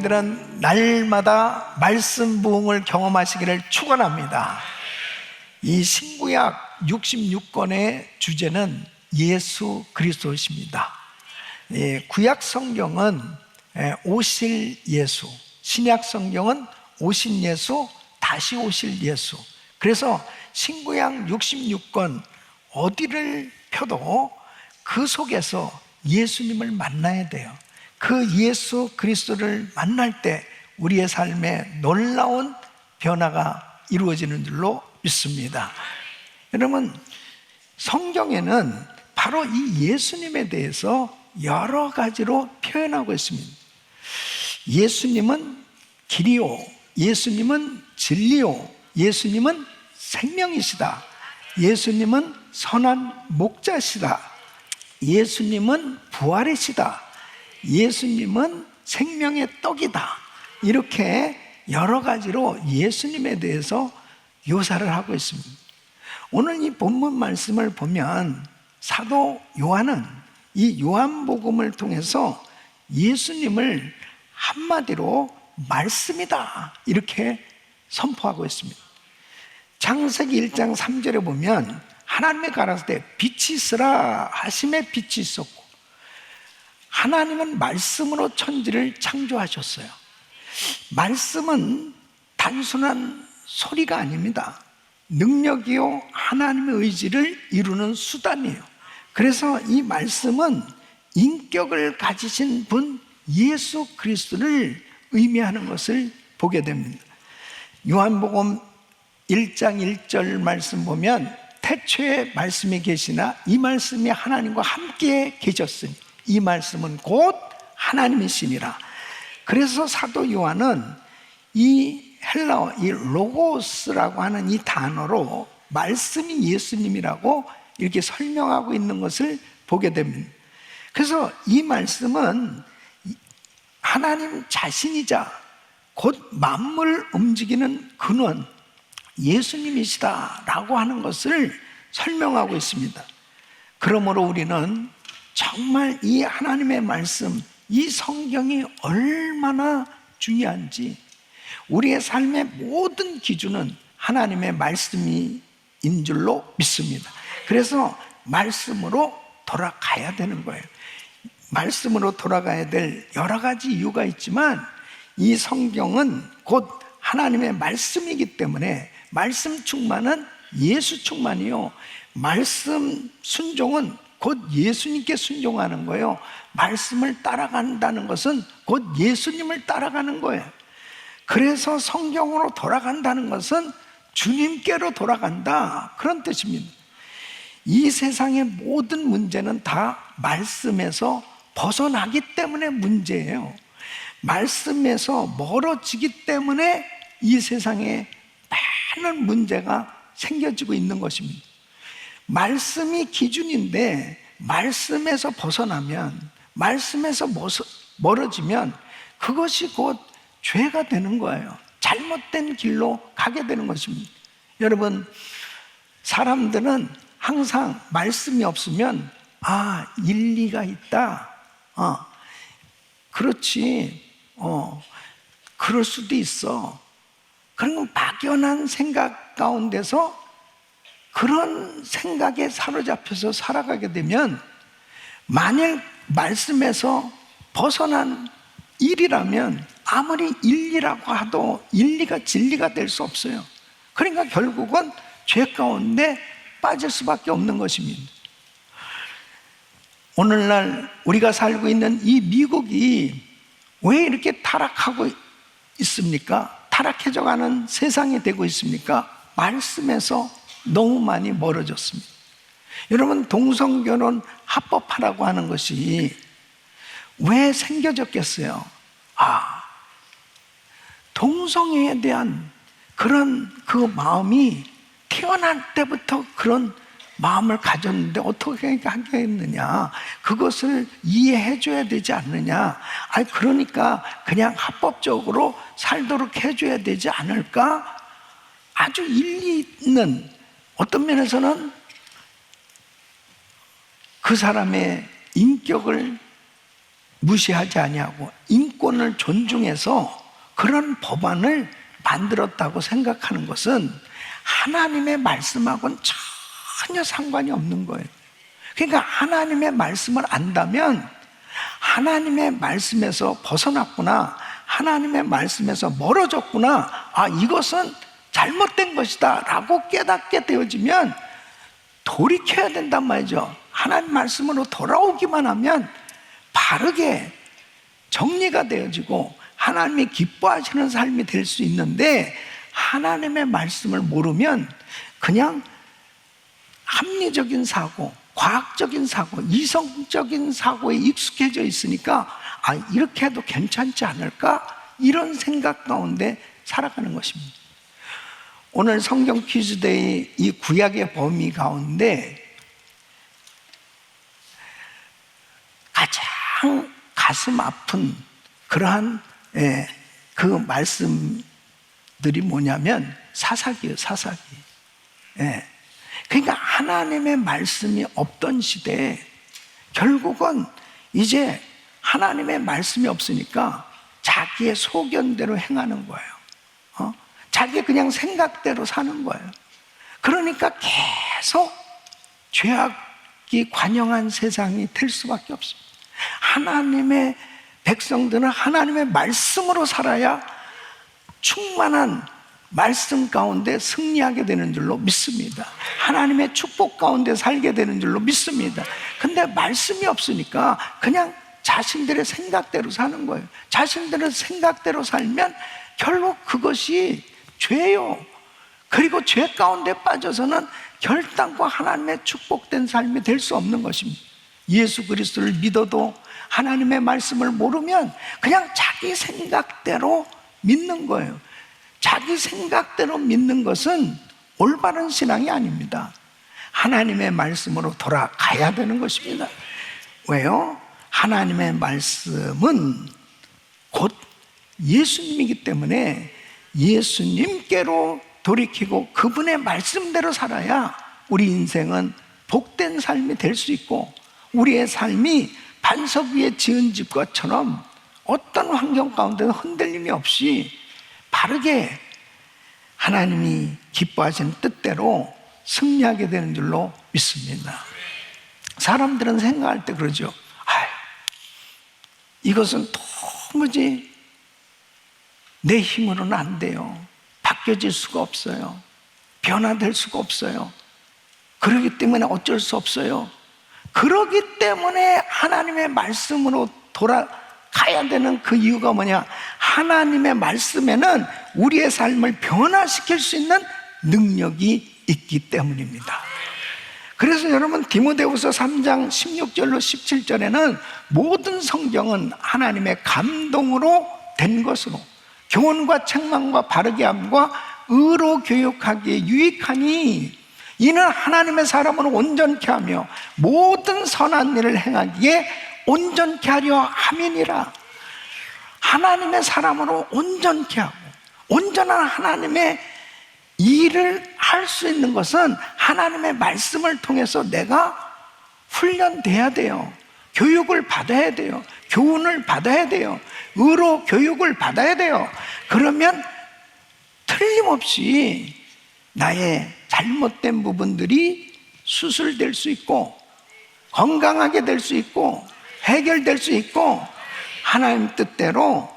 성도님들은 날마다 말씀 부흥을 경험하시기를 축원합니다. 이 신구약 66권의 주제는 예수 그리스도이십니다. 구약 성경은 오실 예수, 신약 성경은 오신 예수, 다시 오실 예수. 그래서 신구약 66권 어디를 펴도 그 속에서 예수님을 만나야 돼요. 그 예수 그리스도를 만날 때 우리의 삶에 놀라운 변화가 이루어지는 줄로 믿습니다. 여러분, 성경에는 바로 이 예수님에 대해서 여러 가지로 표현하고 있습니다. 예수님은 길이요, 예수님은 진리요, 예수님은 생명이시다, 예수님은 선한 목자시다, 예수님은 부활이시다, 예수님은 생명의 떡이다. 이렇게 여러 가지로 예수님에 대해서 묘사를 하고 있습니다. 오늘 이 본문 말씀을 보면 사도 요한은 이 요한복음을 통해서 예수님을 한마디로 말씀이다 이렇게 선포하고 있습니다. 창세기 1장 3절에 보면 하나님의 가라사대 빛이 있으라 하심에 빛이 있었고, 하나님은 말씀으로 천지를 창조하셨어요. 말씀은 단순한 소리가 아닙니다. 능력이요, 하나님의 의지를 이루는 수단이에요. 그래서 이 말씀은 인격을 가지신 분 예수 그리스도를 의미하는 것을 보게 됩니다. 요한복음 1장 1절 말씀 보면 태초에 말씀이 계시나 이 말씀이 하나님과 함께 계셨으니 이 말씀은 곧 하나님이시니라. 그래서 사도 요한은 이 헬라어, 이 로고스라고 하는 이 단어로 말씀이 예수님이라고 이렇게 설명하고 있는 것을 보게 됩니다. 그래서 이 말씀은 하나님 자신이자 곧 만물을 움직이는 근원 예수님이시다라고 하는 것을 설명하고 있습니다. 그러므로 우리는 정말 이 하나님의 말씀, 이 성경이 얼마나 중요한지, 우리의 삶의 모든 기준은 하나님의 말씀인 줄로 믿습니다. 그래서 말씀으로 돌아가야 되는 거예요. 말씀으로 돌아가야 될 여러 가지 이유가 있지만 이 성경은 곧 하나님의 말씀이기 때문에 말씀 충만은 예수 충만이요, 말씀 순종은 곧 예수님께 순종하는 거예요. 말씀을 따라간다는 것은 곧 예수님을 따라가는 거예요. 그래서 성경으로 돌아간다는 것은 주님께로 돌아간다, 그런 뜻입니다. 이 세상의 모든 문제는 다 말씀에서 벗어나기 때문에 문제예요. 말씀에서 멀어지기 때문에 이 세상에 많은 문제가 생겨지고 있는 것입니다. 말씀이 기준인데 말씀에서 벗어나면, 말씀에서 멀어지면 그것이 곧 죄가 되는 거예요. 잘못된 길로 가게 되는 것입니다. 여러분, 사람들은 항상 말씀이 없으면 일리가 있다, 그렇지, 그럴 수도 있어, 그런 막연한 생각 가운데서 그런 생각에 사로잡혀서 살아가게 되면, 만일 말씀에서 벗어난 일이라면 아무리 일리라고 해도 일리가 진리가 될 수 없어요. 그러니까 결국은 죄 가운데 빠질 수밖에 없는 것입니다. 오늘날 우리가 살고 있는 이 미국이 왜 이렇게 타락하고 있습니까? 타락해져가는 세상이 되고 있습니까? 말씀에서 너무 많이 멀어졌습니다. 여러분, 동성결혼 합법화라고 하는 것이 왜 생겨졌겠어요? 동성애에 대한 그런 그 마음이 태어날 때부터 그런 마음을 가졌는데 어떻게 하겠느냐, 그것을 이해해 줘야 되지 않느냐, 그러니까 그냥 합법적으로 살도록 해줘야 되지 않을까? 아주 일리 있는, 어떤 면에서는 그 사람의 인격을 무시하지 아니하고 인권을 존중해서 그런 법안을 만들었다고 생각하는 것은 하나님의 말씀하고는 전혀 상관이 없는 거예요. 그러니까 하나님의 말씀을 안다면 하나님의 말씀에서 벗어났구나, 하나님의 말씀에서 멀어졌구나, 이것은 잘못된 것이다 라고 깨닫게 되어지면 돌이켜야 된단 말이죠. 하나님 말씀으로 돌아오기만 하면 바르게 정리가 되어지고 하나님이 기뻐하시는 삶이 될 수 있는데, 하나님의 말씀을 모르면 그냥 합리적인 사고, 과학적인 사고, 이성적인 사고에 익숙해져 있으니까 이렇게 해도 괜찮지 않을까? 이런 생각 가운데 살아가는 것입니다. 오늘 성경 퀴즈데이 이 구약의 범위 가운데 가장 가슴 아픈 그러한 그 말씀들이 뭐냐면 사사기예요. 사사기. 그러니까 하나님의 말씀이 없던 시대에 결국은 이제 하나님의 말씀이 없으니까 자기의 소견대로 행하는 거예요. 자기 그냥 생각대로 사는 거예요. 그러니까 계속 죄악이 관영한 세상이 될 수밖에 없습니다. 하나님의 백성들은 하나님의 말씀으로 살아야 충만한 말씀 가운데 승리하게 되는 줄로 믿습니다. 하나님의 축복 가운데 살게 되는 줄로 믿습니다. 근데 말씀이 없으니까 그냥 자신들의 생각대로 사는 거예요. 자신들의 생각대로 살면 결국 그것이 죄요. 그리고 죄 가운데 빠져서는 결단코 하나님의 축복된 삶이 될 수 없는 것입니다. 예수 그리스도를 믿어도 하나님의 말씀을 모르면 그냥 자기 생각대로 믿는 거예요. 자기 생각대로 믿는 것은 올바른 신앙이 아닙니다. 하나님의 말씀으로 돌아가야 되는 것입니다. 왜요? 하나님의 말씀은 곧 예수님이기 때문에 예수님께로 돌이키고 그분의 말씀대로 살아야 우리 인생은 복된 삶이 될 수 있고, 우리의 삶이 반석 위에 지은 집과처럼 어떤 환경 가운데도 흔들림이 없이 바르게 하나님이 기뻐하시는 뜻대로 승리하게 되는 줄로 믿습니다. 사람들은 생각할 때 그러죠. 이것은 도무지 내 힘으로는 안 돼요. 바뀌어질 수가 없어요. 변화될 수가 없어요. 그렇기 때문에 어쩔 수 없어요. 그렇기 때문에 하나님의 말씀으로 돌아가야 되는 그 이유가 뭐냐? 하나님의 말씀에는 우리의 삶을 변화시킬 수 있는 능력이 있기 때문입니다. 그래서 여러분, 디모데후서 3장 16절로 17절에는 모든 성경은 하나님의 감동으로 된 것으로 교훈과 책망과 바르게 함과 의로 교육하기에 유익하니 이는 하나님의 사람을 온전케 하며 모든 선한 일을 행하기에 온전케 하려 함이니라. 하나님의 사람으로 온전케 하고 온전한 하나님의 일을 할 수 있는 것은 하나님의 말씀을 통해서 내가 훈련돼야 돼요. 교육을 받아야 돼요. 교훈을 받아야 돼요. 의로 교육을 받아야 돼요. 그러면 틀림없이 나의 잘못된 부분들이 수술될 수 있고 건강하게 될 수 있고 해결될 수 있고 하나님 뜻대로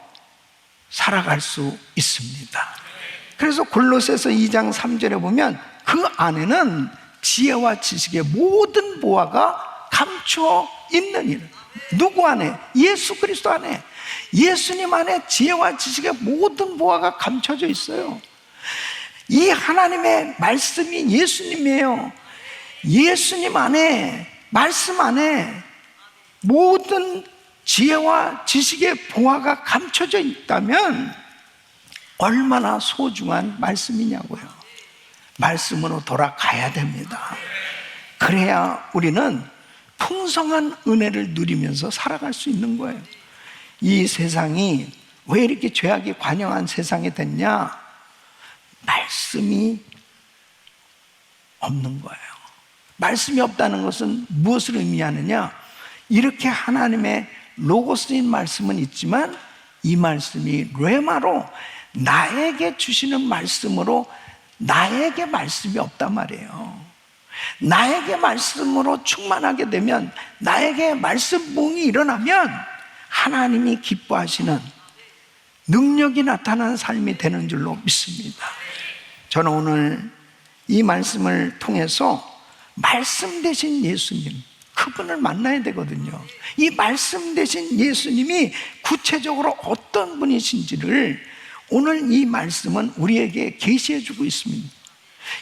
살아갈 수 있습니다. 그래서 골로새서 2장 3절에 보면 그 안에는 지혜와 지식의 모든 보화가 감추어 있느니라. 누구 안에? 예수 그리스도 안에. 예수님 안에 지혜와 지식의 모든 보화가 감춰져 있어요. 이 하나님의 말씀이 예수님이에요. 예수님 안에, 말씀 안에 모든 지혜와 지식의 보화가 감춰져 있다면 얼마나 소중한 말씀이냐고요. 말씀으로 돌아가야 됩니다. 그래야 우리는 풍성한 은혜를 누리면서 살아갈 수 있는 거예요. 이 세상이 왜 이렇게 죄악이 관영한 세상이 됐냐? 말씀이 없는 거예요. 말씀이 없다는 것은 무엇을 의미하느냐? 이렇게 하나님의 로고스인 말씀은 있지만 이 말씀이 레마로 나에게 주시는 말씀으로 나에게 말씀이 없단 말이에요. 나에게 말씀으로 충만하게 되면, 나에게 말씀 부흥이 일어나면 하나님이 기뻐하시는 능력이 나타나는 삶이 되는 줄로 믿습니다. 저는 오늘 이 말씀을 통해서 말씀 되신 예수님, 그분을 만나야 되거든요. 이 말씀 되신 예수님이 구체적으로 어떤 분이신지를 오늘 이 말씀은 우리에게 계시해 주고 있습니다.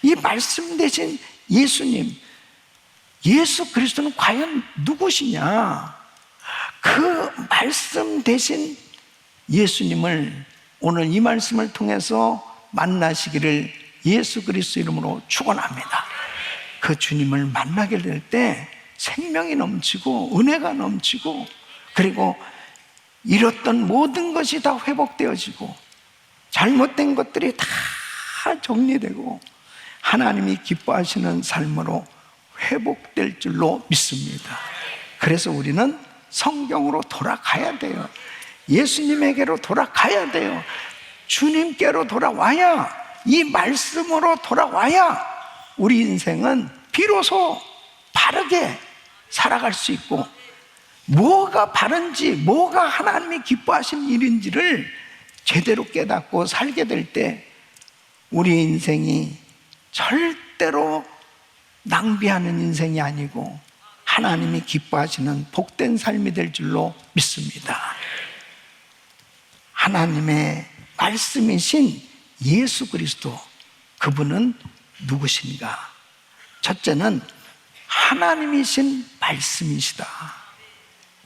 이 말씀 되신 예수님, 예수 그리스도는 과연 누구시냐? 그 말씀 되신 예수님을 오늘 이 말씀을 통해서 만나시기를 예수 그리스도 이름으로 축원합니다. 그 주님을 만나게 될 때 생명이 넘치고 은혜가 넘치고, 그리고 잃었던 모든 것이 다 회복되어지고 잘못된 것들이 다 정리되고 하나님이 기뻐하시는 삶으로 회복될 줄로 믿습니다. 그래서 우리는 성경으로 돌아가야 돼요. 예수님에게로 돌아가야 돼요. 주님께로 돌아와야, 이 말씀으로 돌아와야 우리 인생은 비로소 바르게 살아갈 수 있고, 뭐가 바른지, 뭐가 하나님이 기뻐하시는 일인지를 제대로 깨닫고 살게 될 때 우리 인생이 절대로 낭비하는 인생이 아니고 하나님이 기뻐하시는 복된 삶이 될 줄로 믿습니다. 하나님의 말씀이신 예수 그리스도, 그분은 누구신가? 첫째는 하나님이신 말씀이시다.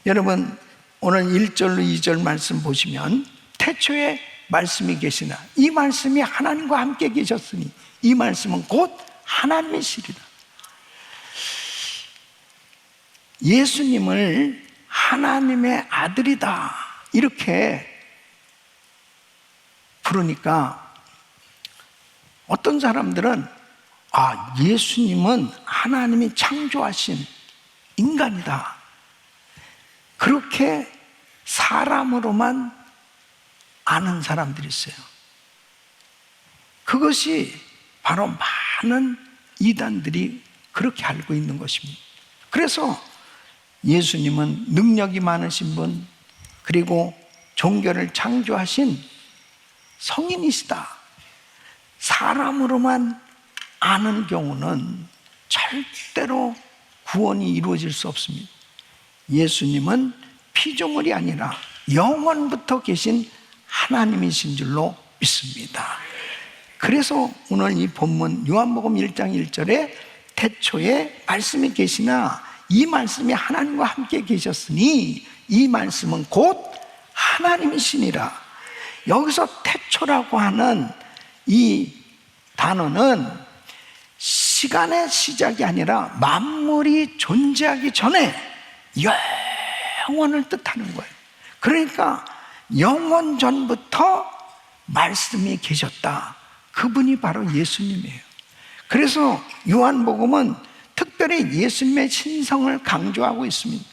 여러분, 오늘 1절로 2절 말씀 보시면 태초에 말씀이 계시나 이 말씀이 하나님과 함께 계셨으니 이 말씀은 곧 하나님이시리라. 예수님을 하나님의 아들이다 이렇게 부르니까 어떤 사람들은 예수님은 하나님이 창조하신 인간이다, 그렇게 사람으로만 아는 사람들이 있어요. 그것이 바로 많은 이단들이 그렇게 알고 있는 것입니다. 그래서 예수님은 능력이 많으신 분, 그리고 종교를 창조하신 성인이시다, 사람으로만 아는 경우는 절대로 구원이 이루어질 수 없습니다. 예수님은 피조물이 아니라 영원부터 계신 하나님이신 줄로 믿습니다. 그래서 오늘 이 본문 요한복음 1장 1절에 태초에 말씀이 계시나 이 말씀이 하나님과 함께 계셨으니 이 말씀은 곧 하나님이시니라. 여기서 태초라고 하는 이 단어는 시간의 시작이 아니라 만물이 존재하기 전에 영원을 뜻하는 거예요. 그러니까 영원 전부터 말씀이 계셨다. 그분이 바로 예수님이에요. 그래서 요한복음은 특별히 예수님의 신성을 강조하고 있습니다.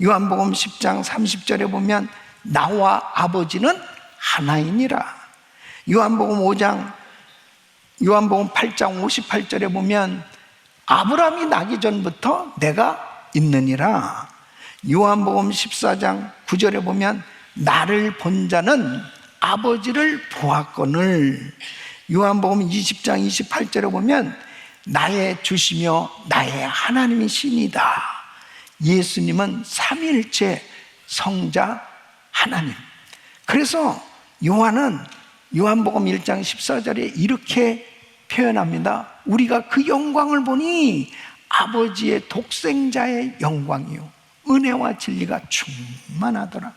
요한복음 10장 30절에 보면 나와 아버지는 하나이니라. 요한복음 8장 58절에 보면 아브라함이 나기 전부터 내가 있느니라. 요한복음 14장 9절에 보면 나를 본 자는 아버지를 보았거늘. 요한복음 20장 28절에 보면 나의 주시며 나의 하나님이시니다. 예수님은 삼위일체 성자 하나님. 그래서 요한은 요한복음 1장 14절에 이렇게 표현합니다. 우리가 그 영광을 보니 아버지의 독생자의 영광이요 은혜와 진리가 충만하더라.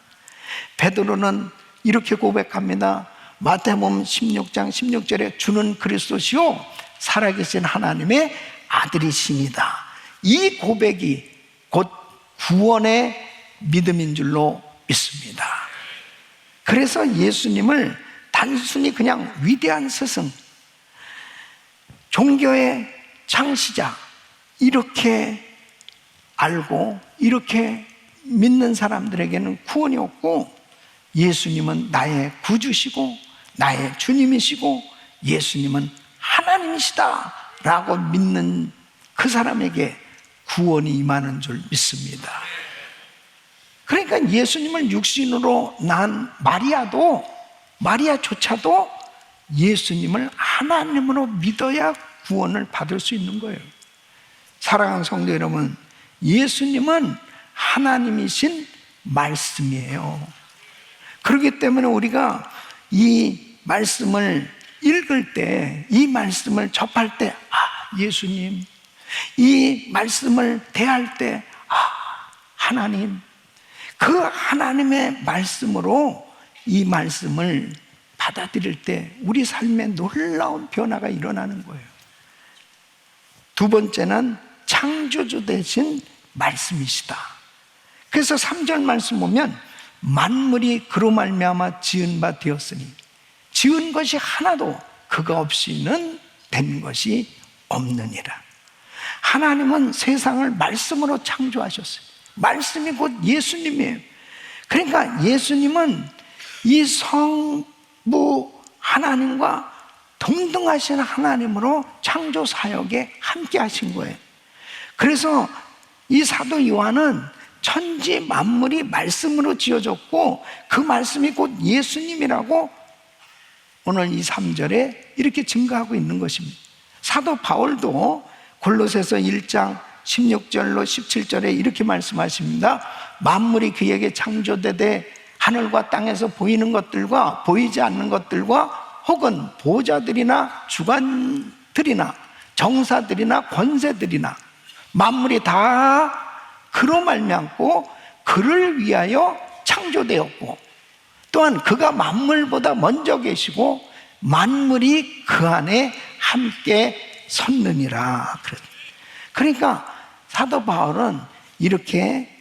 베드로는 이렇게 고백합니다. 마태복음 16장 16절에 주는 그리스도시요 살아계신 하나님의 아들이십니다. 이 고백이 곧 구원의 믿음인 줄로 믿습니다. 그래서 예수님을 단순히 그냥 위대한 스승, 종교의 창시자 이렇게 알고 이렇게 믿는 사람들에게는 구원이 없고 예수님은 나의 구주시고 나의 주님이시고 예수님은 하나님이시다 라고 믿는 그 사람에게 구원이 임하는 줄 믿습니다. 그러니까 예수님을 육신으로 낳은 마리아조차도 예수님을 하나님으로 믿어야 구원을 받을 수 있는 거예요. 사랑하는 성도 여러분, 예수님은 하나님이신 말씀이에요. 그렇기 때문에 우리가 이 말씀을 읽을 때, 이 말씀을 접할 때, 예수님, 이 말씀을 대할 때, 하나님, 그 하나님의 말씀으로 이 말씀을 받아들일 때 우리 삶에 놀라운 변화가 일어나는 거예요. 두 번째는 창조주 되신 말씀이시다. 그래서 3절 말씀 보면 만물이 그로 말미암아 지은 바 되었으니 지은 것이 하나도 그가 없이는 된 것이 없느니라. 하나님은 세상을 말씀으로 창조하셨어요. 말씀이 곧 예수님이에요. 그러니까 예수님은 이 성부 하나님과 동등하신 하나님으로 창조 사역에 함께 하신 거예요. 그래서 이 사도 요한은 천지 만물이 말씀으로 지어졌고 그 말씀이 곧 예수님이라고 오늘 이 3절에 이렇게 증거하고 있는 것입니다. 사도 바울도 골로새서 1장 16절로 17절에 이렇게 말씀하십니다. 만물이 그에게 창조되되 하늘과 땅에서 보이는 것들과 보이지 않는 것들과 혹은 보좌들이나 주관들이나 정사들이나 권세들이나 만물이 다 그로 말미암고 그를 위하여 창조되었고 또한 그가 만물보다 먼저 계시고 만물이 그 안에 함께 섰느니라. 그러니까 사도 바울은 이렇게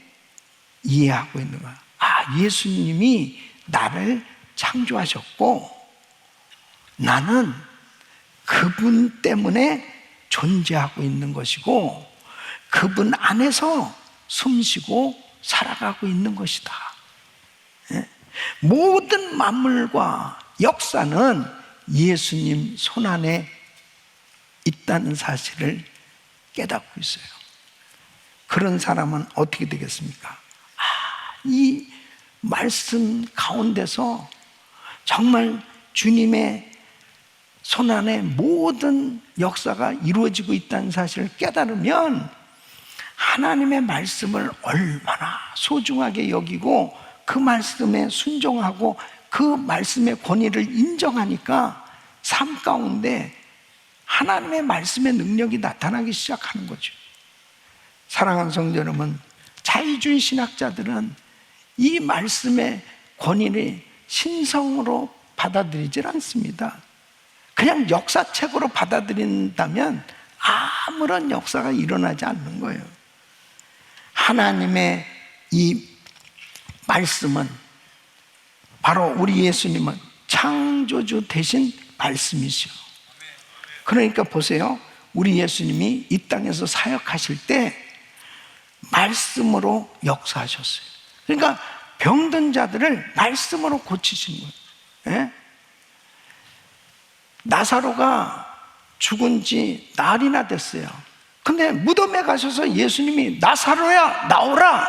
이해하고 있는 거야. 예수님이 나를 창조하셨고 나는 그분 때문에 존재하고 있는 것이고 그분 안에서 숨쉬고 살아가고 있는 것이다. 모든 만물과 역사는 예수님 손안에 있다는 사실을 깨닫고 있어요. 그런 사람은 어떻게 되겠습니까? 이 말씀 가운데서 정말 주님의 손안에 모든 역사가 이루어지고 있다는 사실을 깨달으면 하나님의 말씀을 얼마나 소중하게 여기고 그 말씀에 순종하고 그 말씀의 권위를 인정하니까 삶 가운데 하나님의 말씀의 능력이 나타나기 시작하는 거죠. 사랑하는 성도 여러분, 자유주의 신학자들은 이 말씀의 권위를 신성으로 받아들이질 않습니다. 그냥 역사책으로 받아들인다면 아무런 역사가 일어나지 않는 거예요. 하나님의 이 말씀은 바로 우리 예수님은 창조주 되신 말씀이시오. 그러니까 보세요. 우리 예수님이 이 땅에서 사역하실 때 말씀으로 역사하셨어요. 그러니까 병든 자들을 말씀으로 고치신 거예요. 예? 나사로가 죽은 지 날이나 됐어요. 근데 무덤에 가셔서 예수님이 나사로야 나오라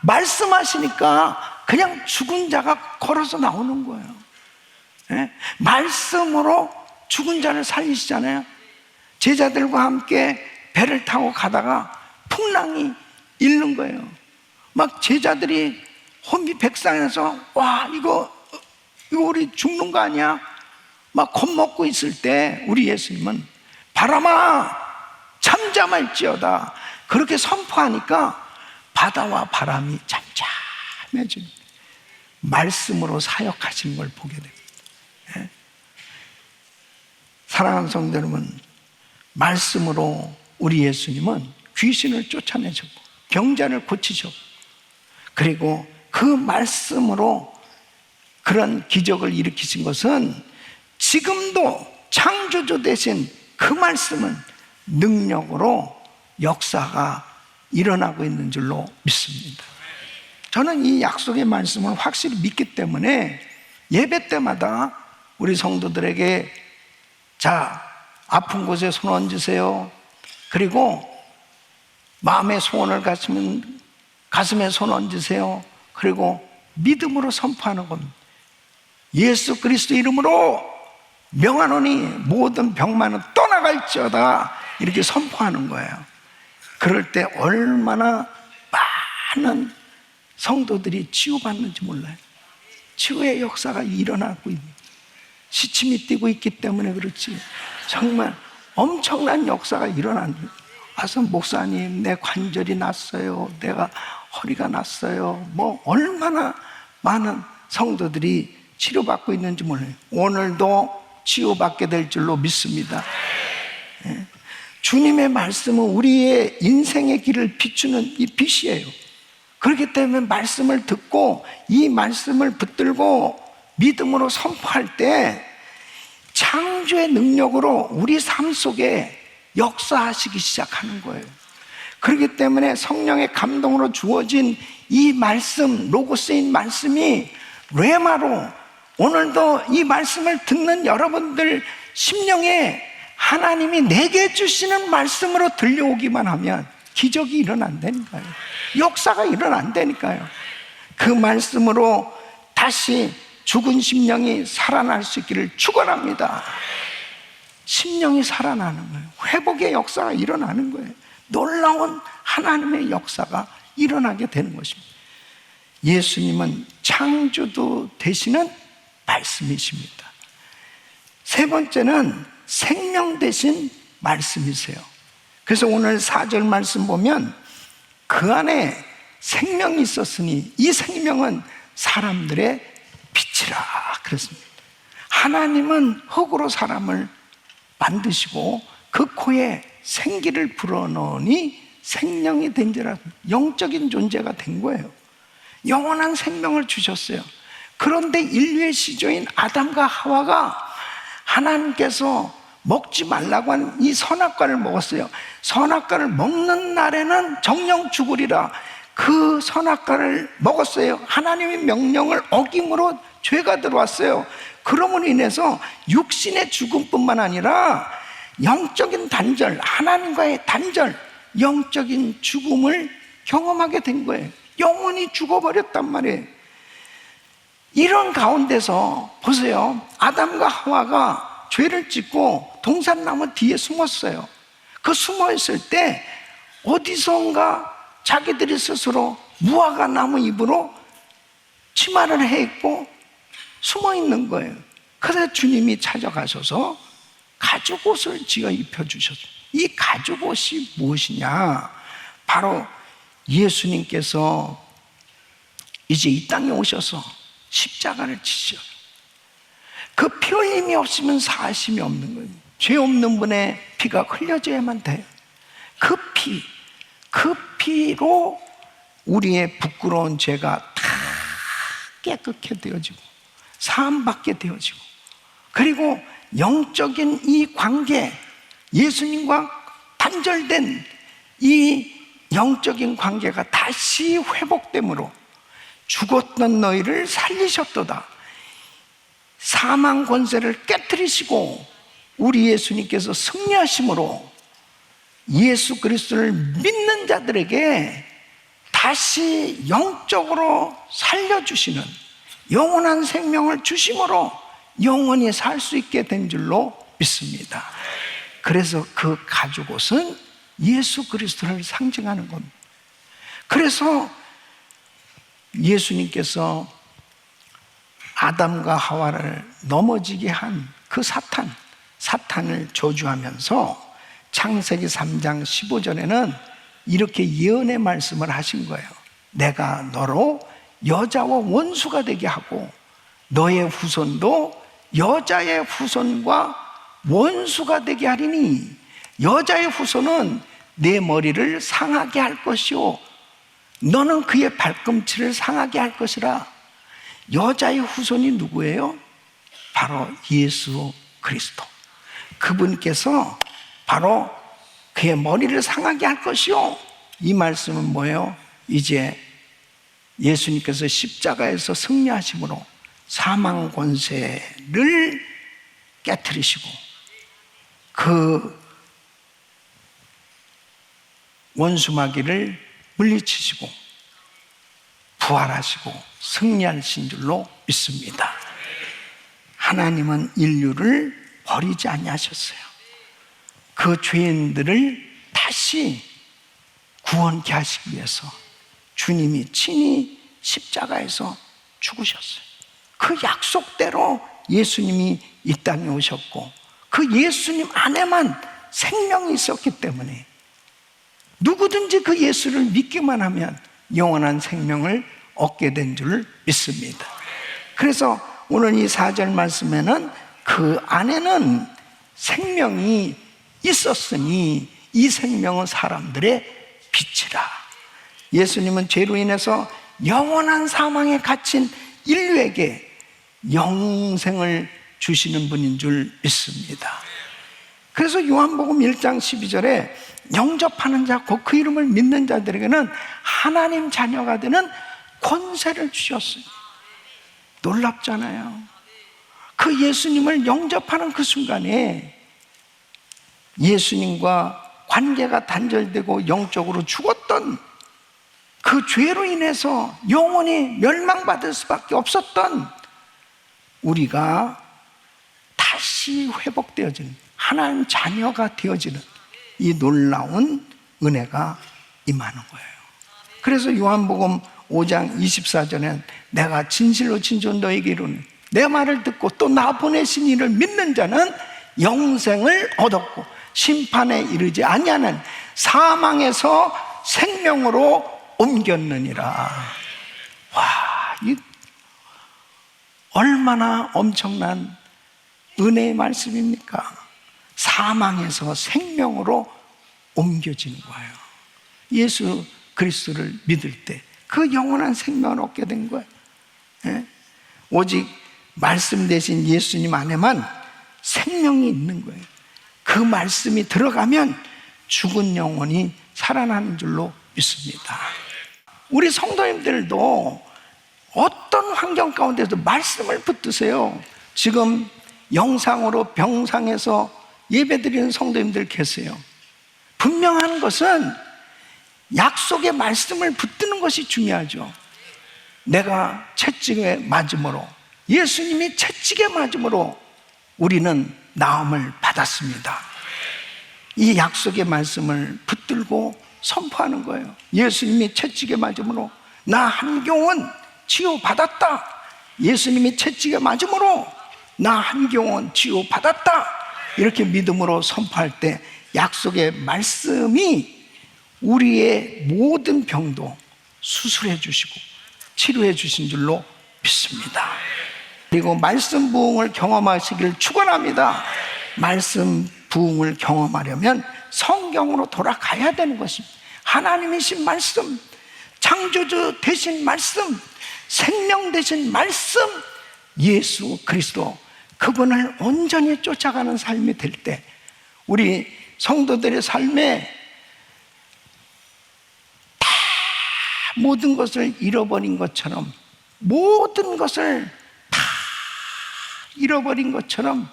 말씀하시니까 그냥 죽은 자가 걸어서 나오는 거예요. 예? 말씀으로 죽은 자를 살리시잖아요. 제자들과 함께 배를 타고 가다가 풍랑이 일는 거예요. 막 제자들이 혼비백산해서 이거 우리 죽는 거 아니야? 막 겁먹고 있을 때 우리 예수님은 바람아 잠잠할지어다 그렇게 선포하니까 바다와 바람이 잠잠해지는 말씀으로 사역하시는 걸 보게 됩니다. 예? 사랑하는 성도 여러분, 말씀으로 우리 예수님은 귀신을 쫓아내셨고 병자를 고치셨고 그리고 그 말씀으로 그런 기적을 일으키신 것은 지금도 창조주 되신 그 말씀은 능력으로 역사가 일어나고 있는 줄로 믿습니다. 저는 이 약속의 말씀을 확실히 믿기 때문에 예배 때마다 우리 성도들에게 자, 아픈 곳에 손 얹으세요. 그리고 마음의 소원을 가지면 가슴에 손 얹으세요. 그리고 믿음으로 선포하는 겁니다. 예수 그리스도 이름으로 명하노니 모든 병만은 떠나갈지어다, 이렇게 선포하는 거예요. 그럴 때 얼마나 많은 성도들이 치유받는지 몰라요. 치유의 역사가 일어나고 있는, 시침이 뛰고 있기 때문에 그렇지, 정말 엄청난 역사가 일어나는 거예요. 와서 목사님, 내 관절이 났어요, 내가 허리가 났어요, 뭐 얼마나 많은 성도들이 치료받고 있는지 몰라요. 오늘도 치유받게 될 줄로 믿습니다. 주님의 말씀은 우리의 인생의 길을 비추는 이 빛이에요. 그렇기 때문에 말씀을 듣고 이 말씀을 붙들고 믿음으로 선포할 때 창조의 능력으로 우리 삶 속에 역사하시기 시작하는 거예요. 그렇기 때문에 성령의 감동으로 주어진 이 말씀, 로고스인 말씀이 레마로 오늘도 이 말씀을 듣는 여러분들 심령에 하나님이 내게 주시는 말씀으로 들려오기만 하면 기적이 일어난다니까요. 역사가 일어난다니까요. 그 말씀으로 다시 죽은 심령이 살아날 수 있기를 축원합니다. 심령이 살아나는 거예요. 회복의 역사가 일어나는 거예요. 놀라운 하나님의 역사가 일어나게 되는 것입니다. 예수님은 창조도 되시는 말씀이십니다. 세 번째는 생명 되신 말씀이세요. 그래서 오늘 4절 말씀 보면 그 안에 생명이 있었으니 이 생명은 사람들의 빛이라 그랬습니다. 하나님은 흙으로 사람을 만드시고 그 코에 생기를 불어넣으니 생명이 된지라, 영적인 존재가 된 거예요. 영원한 생명을 주셨어요. 그런데 인류의 시조인 아담과 하와가 하나님께서 먹지 말라고 한 이 선악과를 먹었어요. 선악과를 먹는 날에는 정령 죽으리라. 그 선악과를 먹었어요. 하나님의 명령을 어김으로 죄가 들어왔어요. 그러므로 인해서 육신의 죽음뿐만 아니라 영적인 단절, 하나님과의 단절, 영적인 죽음을 경험하게 된 거예요. 영원히 죽어버렸단 말이에요. 이런 가운데서 보세요. 아담과 하와가 죄를 짓고 동산나무 뒤에 숨었어요. 그 숨어 있을 때 어디선가 자기들이 스스로 무화과 나무 잎으로 치마를 해 입고 숨어 있는 거예요. 그래서 주님이 찾아가셔서 가죽옷을 지어 입혀주셨어요. 이 가죽옷이 무엇이냐? 바로 예수님께서 이제 이 땅에 오셔서 십자가를 지셔요. 그 피 흘림이 없으면 사심이 없는 거예요. 죄 없는 분의 피가 흘려져야만 돼요. 그 피로 우리의 부끄러운 죄가 다 깨끗게 되어지고 사함받게 되어지고, 그리고 영적인 이 관계, 예수님과 단절된 이 영적인 관계가 다시 회복됨으로 죽었던 너희를 살리셨도다. 사망 권세를 깨뜨리시고 우리 예수님께서 승리하심으로 예수 그리스도를 믿는 자들에게 다시 영적으로 살려주시는 영원한 생명을 주심으로 영원히 살 수 있게 된 줄로 믿습니다. 그래서 그 가죽옷은 예수 그리스도를 상징하는 겁니다. 그래서 예수님께서 아담과 하와를 넘어지게 한 그 사탄을 저주하면서 창세기 3장 15절에는 이렇게 예언의 말씀을 하신 거예요. 내가 너로 여자와 원수가 되게 하고 너의 후손도 여자의 후손과 원수가 되게 하리니 여자의 후손은 내 머리를 상하게 할 것이요 너는 그의 발꿈치를 상하게 할 것이라. 여자의 후손이 누구예요? 바로 예수 그리스도. 그분께서 바로 그의 머리를 상하게 할 것이요. 이 말씀은 뭐예요? 이제 예수님께서 십자가에서 승리하심으로 사망 권세를 깨트리시고 그 원수마귀를 물리치시고 부활하시고 승리하신 줄로 믿습니다. 하나님은 인류를 버리지 아니하셨어요. 그 죄인들을 다시 구원케 하시기 위해서 주님이 친히 십자가에서 죽으셨어요. 그 약속대로 예수님이 이 땅에 오셨고 그 예수님 안에만 생명이 있었기 때문에 누구든지 그 예수를 믿기만 하면 영원한 생명을 얻게 된 줄 믿습니다. 그래서 오늘 이 4절 말씀에는 그 안에는 생명이 있었으니 이 생명은 사람들의 빛이라. 예수님은 죄로 인해서 영원한 사망에 갇힌 인류에게 영생을 주시는 분인 줄 믿습니다. 그래서 요한복음 1장 12절에 영접하는 자, 곧 그 이름을 믿는 자들에게는 하나님 자녀가 되는 권세를 주셨어요. 놀랍잖아요. 그 예수님을 영접하는 그 순간에 예수님과 관계가 단절되고 영적으로 죽었던 그 죄로 인해서 영원히 멸망받을 수밖에 없었던 우리가 다시 회복되어지는 하나님 자녀가 되어지는 이 놀라운 은혜가 임하는 거예요. 그래서 요한복음 5장 24절에는 내가 진실로 진실로 너에게 이르노니 내 말을 듣고 또 나 보내신 이를 믿는 자는 영생을 얻었고 심판에 이르지 아니하는 사망에서 생명으로 옮겼느니라. 와, 이 얼마나 엄청난 은혜의 말씀입니까? 사망에서 생명으로 옮겨지는 거예요. 예수 그리스도를 믿을 때 그 영원한 생명을 얻게 된 거예요. 예? 오직 말씀 대신 예수님 안에만 생명이 있는 거예요. 그 말씀이 들어가면 죽은 영혼이 살아나는 줄로 믿습니다. 우리 성도님들도 어떤 환경 가운데도 말씀을 붙드세요. 지금 영상으로 병상에서 예배드리는 성도님들 계세요. 분명한 것은 약속의 말씀을 붙드는 것이 중요하죠. 내가 채찍에 맞음으로, 예수님이 채찍에 맞음으로 우리는 나음을 받았습니다. 이 약속의 말씀을 붙들고 선포하는 거예요. 예수님이 채찍에 맞음으로 나 한경원 치유받았다. 예수님이 채찍에 맞음으로 나 한경원 치유받았다. 이렇게 믿음으로 선포할 때 약속의 말씀이 우리의 모든 병도 수술해 주시고 치료해 주신 줄로 믿습니다. 그리고 말씀 부흥을 경험하시기를 축원합니다. 말씀 부흥을 경험하려면 성경으로 돌아가야 되는 것입니다. 하나님이신 말씀, 창조주 되신 말씀, 생명 되신 말씀, 예수 그리스도, 그분을 온전히 쫓아가는 삶이 될 때 우리 성도들의 삶에 다 모든 것을 잃어버린 것처럼, 모든 것을 다 잃어버린 것처럼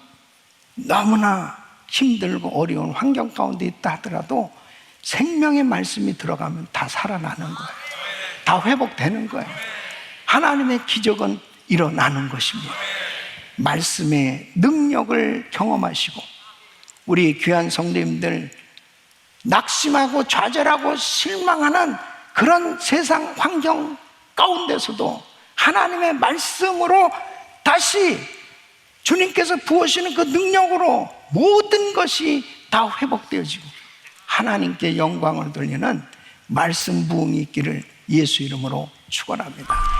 너무나 힘들고 어려운 환경 가운데 있다 하더라도 생명의 말씀이 들어가면 다 살아나는 거예요. 다 회복되는 거예요. 하나님의 기적은 일어나는 것입니다. 말씀의 능력을 경험하시고 우리 귀한 성도님들 낙심하고 좌절하고 실망하는 그런 세상 환경 가운데서도 하나님의 말씀으로 다시 주님께서 부으시는 그 능력으로 모든 것이 다 회복되어지고 하나님께 영광을 돌리는 말씀 부흥이 있기를 예수 이름으로 축원합니다.